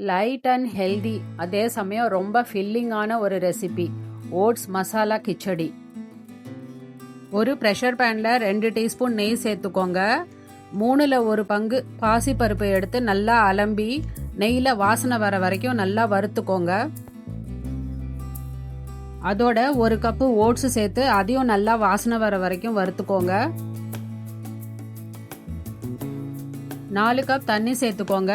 Light and healthy அதே சமயம் ரொம்ப ஃபில்லிங்கான ஒரு ரெசிபி ஓட்ஸ் மசாலா கிச்சடி. ஒரு ப்ரெஷர் பேனில் 2 டீஸ்பூன் நெய் சேர்த்துக்கோங்க. 3ல் 1 பங்கு பாசிப்பருப்பு எடுத்து நல்லா அலம்பி நெய்யில் வாசனை வர வரைக்கும் நல்லா வறுத்துக்கோங்க. அதோட 1 கப்பு ஓட்ஸ் சேர்த்து அதையும் நல்லா வாசனை வர வரைக்கும் வறுத்துக்கோங்க. 4 கப் தண்ணி சேர்த்துக்கோங்க.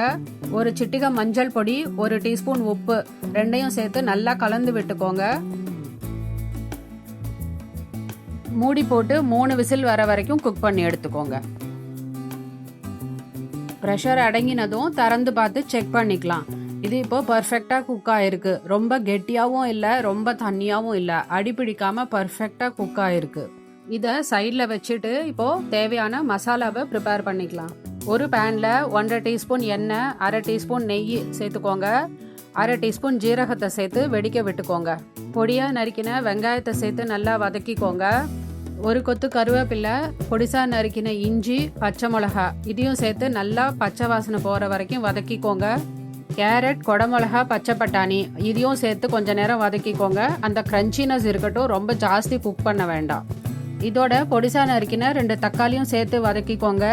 ஒரு சிட்டிகை மஞ்சள் பொடி, 1 டீஸ்பூன் உப்பு ரெண்டையும் சேர்த்து நல்லா கலந்து விட்டுக்கோங்க. மூடி போட்டு 3 விசில் வர வரைக்கும் குக் பண்ணி எடுத்துக்கோங்க. ப்ரெஷர் அடங்கினதும் திறந்து பார்த்து செக் பண்ணிக்கலாம். இது இப்போ பர்ஃபெக்டாக குக் ஆகிருக்கு. ரொம்ப கெட்டியாகவும் இல்லை, ரொம்ப தண்ணியாகவும் இல்லை, அடிப்பிடிக்காமல் பர்ஃபெக்டாக குக் ஆகிருக்கு. இதை சைடில் வச்சுட்டு இப்போது தேவையான மசாலாவை ப்ரிப்பேர் பண்ணிக்கலாம். ஒரு பேனில் 1/2 டீஸ்பூன் எண்ணெய், 1/2 டீஸ்பூன் நெய் சேர்த்துக்கோங்க. 1/2 டீஸ்பூன் ஜீரகத்தை சேர்த்து வெடிக்க விட்டுக்கோங்க. பொடியாக நறுக்கின வெங்காயத்தை சேர்த்து நல்லா வதக்கிக்கோங்க. 1 கொத்து கருவேப்பிலை, பொடிசாக நறுக்கின இஞ்சி, பச்சை மிளகா இதையும் சேர்த்து நல்லா பச்சை வாசனை போகிற வரைக்கும் வதக்கிக்கோங்க. கேரட், குடமிளகா, பச்சை பட்டாணி இதையும் சேர்த்து கொஞ்ச நேரம் வதக்கிக்கோங்க. அந்த க்ரன்ச்சினஸ் இருக்கட்டும், ரொம்ப ஜாஸ்தி குக் பண்ண வேண்டாம். இதோட பொடிசாக நறுக்கின 2 தக்காளியும் சேர்த்து வதக்கிக்கோங்க.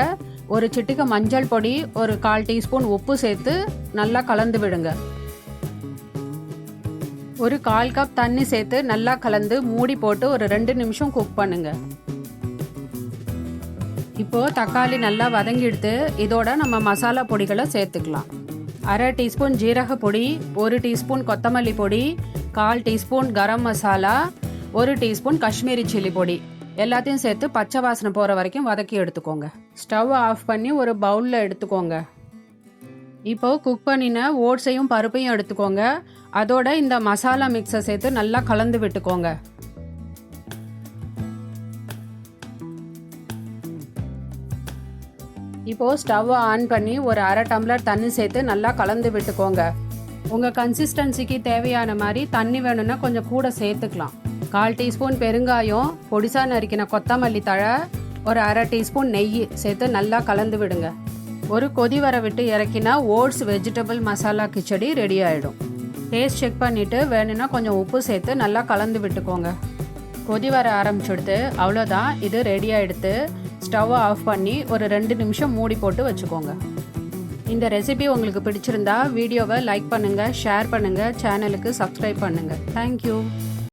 ஒரு சிட்டிகை மஞ்சள் பொடி, ஒரு 1/4 டீஸ்பூன் உப்பு சேர்த்து நல்லா கலந்து விடுங்க. ஒரு 1/4 கப் தண்ணி சேர்த்து நல்லா கலந்து மூடி போட்டு ஒரு 2 நிமிஷம் குக் பண்ணுங்க. இப்போது தக்காளி நல்லா வதங்கிடுத்து. இதோட நம்ம மசாலா பொடிகளை சேர்த்துக்கலாம். 1/2 டீஸ்பூன் ஜீரக பொடி, 1 டீஸ்பூன் கொத்தமல்லி பொடி, 1/4 teaspoon garam masala, 1 teaspoon Kashmiri chilli பொடி எல்லாத்தையும் சேர்த்து பச்சை வாசனை போகிற வரைக்கும் வதக்கி எடுத்துக்கோங்க. ஸ்டவ் ஆஃப் பண்ணி ஒரு பவுலில் எடுத்துக்கோங்க. இப்போது குக் பண்ணின ஓட்ஸையும் பருப்பையும் எடுத்துக்கோங்க. அதோட இந்த மசாலா மிக்ஸை சேர்த்து நல்லா கலந்து விட்டுக்கோங்க. இப்போது ஸ்டவ் ஆன் பண்ணி ஒரு 1/2 டம்ளர் தண்ணி சேர்த்து நல்லா கலந்து விட்டுக்கோங்க. உங்கள் கன்சிஸ்டன்சிக்கு தேவையான மாதிரி தண்ணி வேணும்னா கொஞ்சம் கூட சேர்த்துக்கலாம். 1/4 டீஸ்பூன் பெருங்காயம், பொடிசா நறுக்கின கொத்தமல்லி தழை, ஒரு 1/2 டீஸ்பூன் நெய் சேர்த்து நல்லா கலந்து விடுங்க. ஒரு கொதி வர விட்டு இறக்கினா oats vegetable masala khichdi ready ஆகிடும். டேஸ்ட் செக் பண்ணிவிட்டு வேணும்னா கொஞ்சம் உப்பு சேர்த்து நல்லா கலந்து விட்டுக்கோங்க. கொதி வர ஆரம்பிச்சுடுத்து. அவ்வளோதான், இது ரெடி ஆகிடுத்து. ஸ்டவ்வை ஆஃப் பண்ணி ஒரு 2 நிமிஷம் மூடி போட்டு வச்சுக்கோங்க. இந்த ரெசிபி உங்களுக்கு பிடிச்சிருந்தா வீடியோவை லைக் பண்ணுங்கள், ஷேர் பண்ணுங்கள், சேனலுக்கு சப்ஸ்கிரைப் பண்ணுங்கள். தேங்க்யூ.